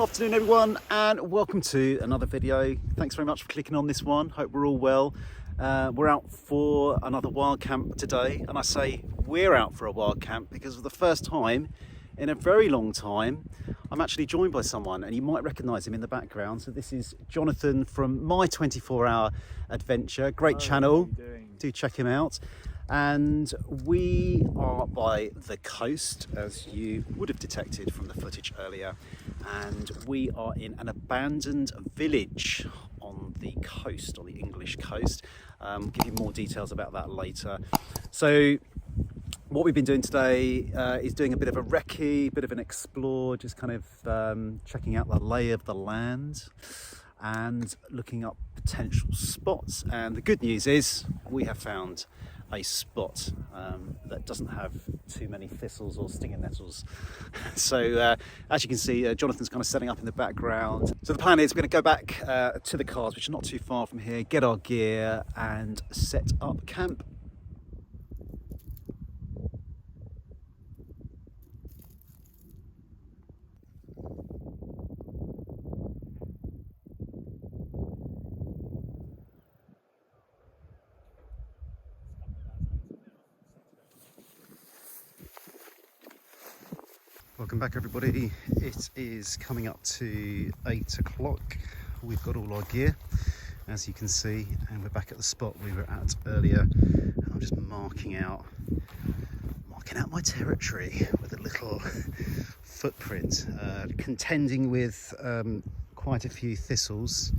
Afternoon everyone, and welcome to another video. Thanks very much for clicking on this one. Hope we're all well. We're out for another wild camp today, and I say we're out for a wild camp because for the first time in a very long time I'm actually joined by someone, and you might recognise him in the background. So this is Jonathan from My 24 Hour Adventure. Great channel, do check him out. And we are by the coast, as you would have detected from the footage earlier, and we are in an abandoned village on the coast, on the English coast. Give you more details about that later. So what we've been doing today is doing a bit of a recce, bit of an explore, just kind of checking out the lay of the land and looking up potential spots. And the good news is we have found a spot that doesn't have too many thistles or stinging nettles. So as you can see, Jonathan's kind of setting up in the background. So the plan is we're going to go back to the cars, which are not too far from here, get our gear and set up camp. Welcome back everybody. It is coming up to 8 o'clock. We've got all our gear, as you can see, and we're back at the spot we were at earlier. And I'm just marking out my territory with a little footprint, contending with quite a few thistles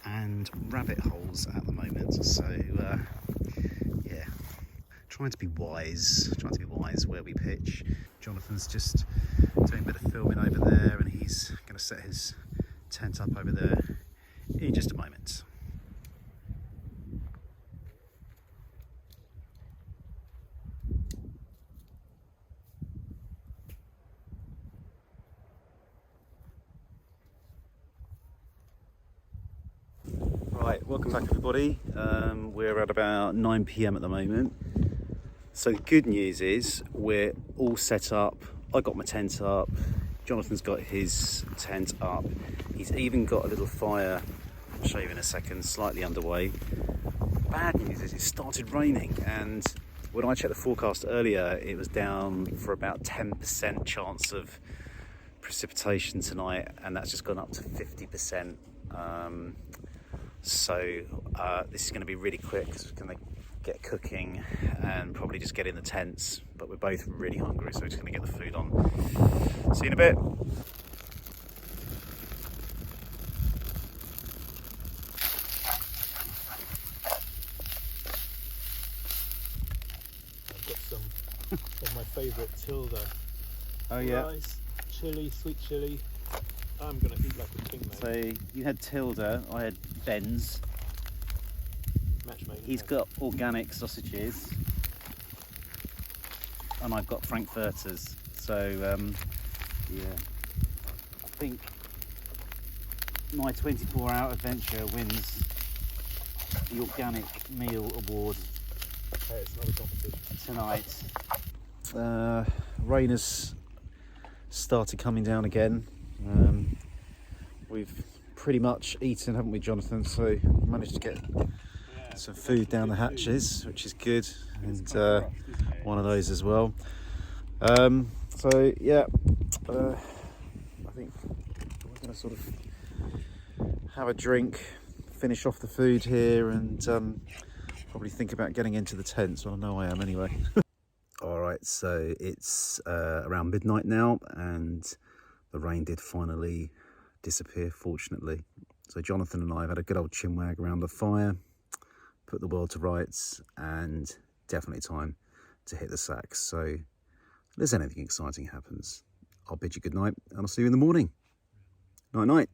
and rabbit holes at the moment. So yeah, trying to be wise where we pitch. Jonathan's just doing a bit of filming over there, and he's going to set his tent up over there in just a moment. Right, welcome back everybody. We're at about 9 PM at the moment. So the good news is we're all set up. I got my tent up, Jonathan's got his tent up. He's even got a little fire, I'll show you in a second, slightly underway. Bad news is it started raining, and when I checked the forecast earlier, it was down for about 10% chance of precipitation tonight, and that's just gone up to 50%. So this is going to be really quick because we're going to get cooking and probably just get in the tents, but we're both really hungry, so we're just going to get the food on. See you in a bit. I've got some of my favourite Tilda. Oh yeah. Rice, chilli, sweet chilli. I'm going to eat like a king, mate. So you had Tilda, I had Ben's. Match made. He's got organic sausages, and I've got Frankfurters. So yeah, I think My 24 Hour Adventure wins the organic meal award Hey, it's not a competition. tonight. Rain has started coming down again. We've pretty much eaten, haven't we, Jonathan? So managed to get some food down the hatches, which is good, and one of those as well. So yeah, I think we're going to sort of have a drink, finish off the food here, and probably think about getting into the tent. So I know I am anyway. All right, so it's around midnight now, and the rain did finally disappear, fortunately. So Jonathan and I have had a good old chinwag around the fire, put the world to rights, and definitely time to hit the sack. So unless anything exciting happens, I'll bid you good night, and I'll see you in the morning. Night night.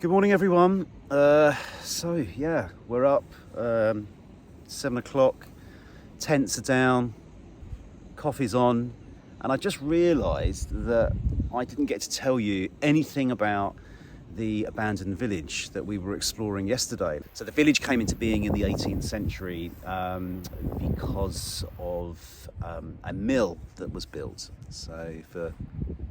Good morning, everyone. So yeah, we're up, 7 o'clock, tents are down, coffee's on, and I just realised that I didn't get to tell you anything about the abandoned village that we were exploring yesterday. So the village came into being in the 18th century because of a mill that was built, so for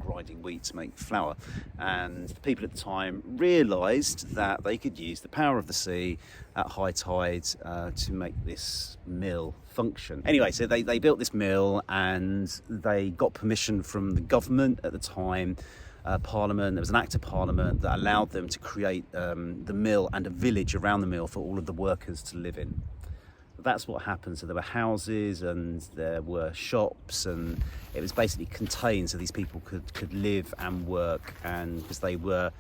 grinding wheat to make flour, and the people at the time realised that they could use the power of the sea at high tide to make this mill function. Anyway, so they built this mill, and they got permission from the government at the time, Parliament. There was an act of Parliament that allowed them to create the mill and a village around the mill for all of the workers to live in. That's what happened. So there were houses and there were shops, and it was basically contained so these people could live and work, and because they were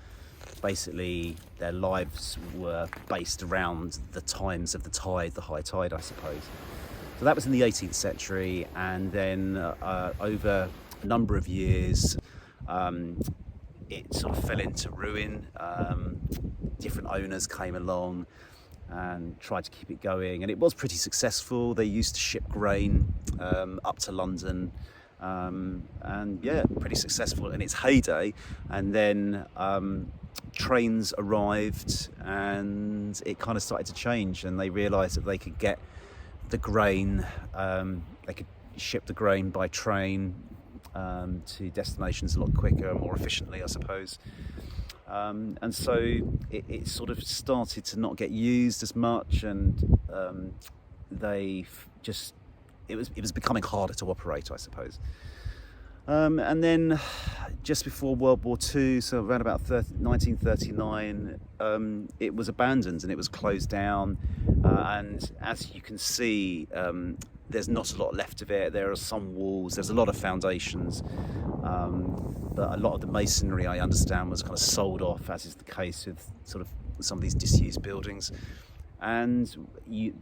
basically, their lives were based around the times of the tide, the high tide, I suppose. So that was in the 18th century, and then over a number of years it sort of fell into ruin. Different owners came along and tried to keep it going, and it was pretty successful. They used to ship grain up to London, and yeah, pretty successful in its heyday. And then trains arrived, and it kind of started to change, and they realised that they could get the grain, they could ship the grain by train to destinations a lot quicker and more efficiently, I suppose. And so it sort of started to not get used as much, and it was becoming harder to operate, I suppose. And then just before World War II, so around about 1939, it was abandoned and it was closed down. And as you can see, there's not a lot left of it. There are some walls, there's a lot of foundations, but a lot of the masonry, I understand, was kind of sold off, as is the case with sort of some of these disused buildings. And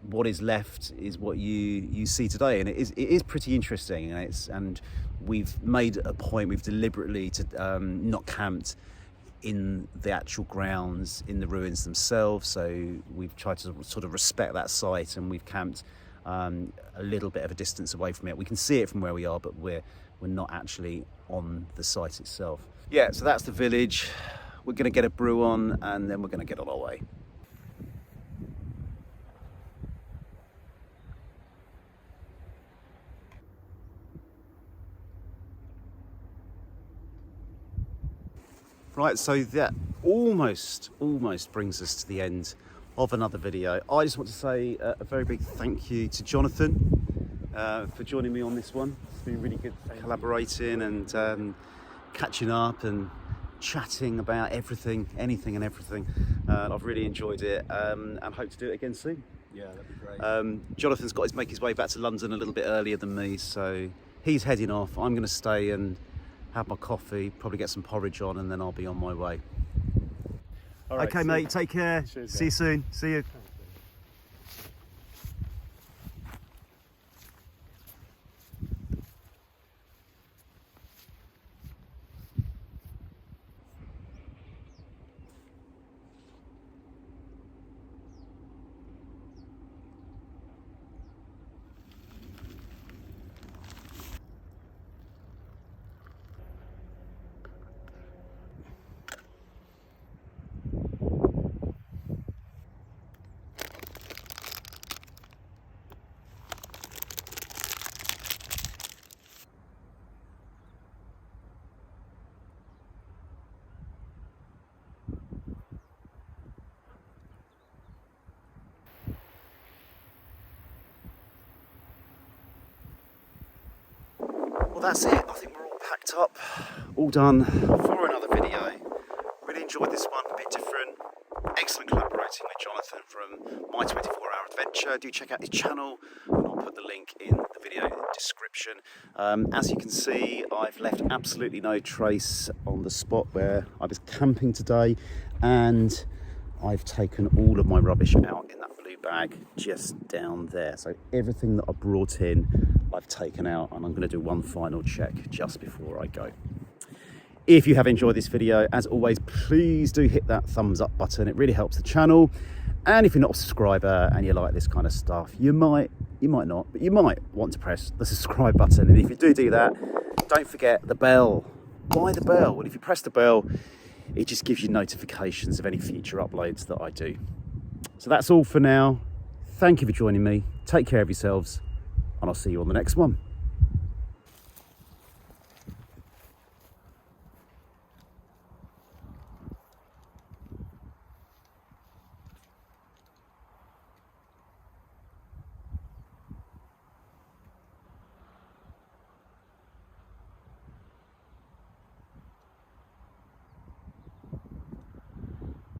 what is left is what you see today, and it is pretty interesting. And we've made a point, we've deliberately not camped in the actual grounds, in the ruins themselves. So we've tried to sort of respect that site, and we've camped a little bit of a distance away from it. We can see it from where we are, but we're not actually on the site itself. Yeah, so that's the village. We're going to get a brew on, and then we're going to get on our way. Right, so that almost brings us to the end of another video. I just want to say a very big thank you to Jonathan for joining me on this one. It's been really good collaborating and catching up and chatting about everything, anything and everything. I've really enjoyed it, and hope to do it again soon. Yeah, that'd be great. Jonathan's got to make his way back to London a little bit earlier than me, so he's heading off. I'm going to stay and have my coffee, probably get some porridge on, and then I'll be on my way. All right, Okay, mate, take care. Cheers, See you soon. See you. Well, that's it. I think we're all packed up, all done for another video. Really enjoyed this one, a bit different. Excellent collaborating with Jonathan from My 24-Hour Adventure. Do check out his channel, and I'll put the link in the video description. As you can see, I've left absolutely no trace on the spot where I was camping today, and I've taken all of my rubbish out in that blue bag just down there. So everything that I brought in, I've taken out, and I'm going to do one final check just before I go. If you have enjoyed this video, as always, please do hit that thumbs up button. It really helps the channel. And if you're not a subscriber and you like this kind of stuff, you might not, but you might want to press the subscribe button. And if you do that, don't forget the bell. Why the bell? Well, if you press the bell, it just gives you notifications of any future uploads that I do. So that's all for now. Thank you for joining me. Take care of yourselves, and I'll see you on the next one.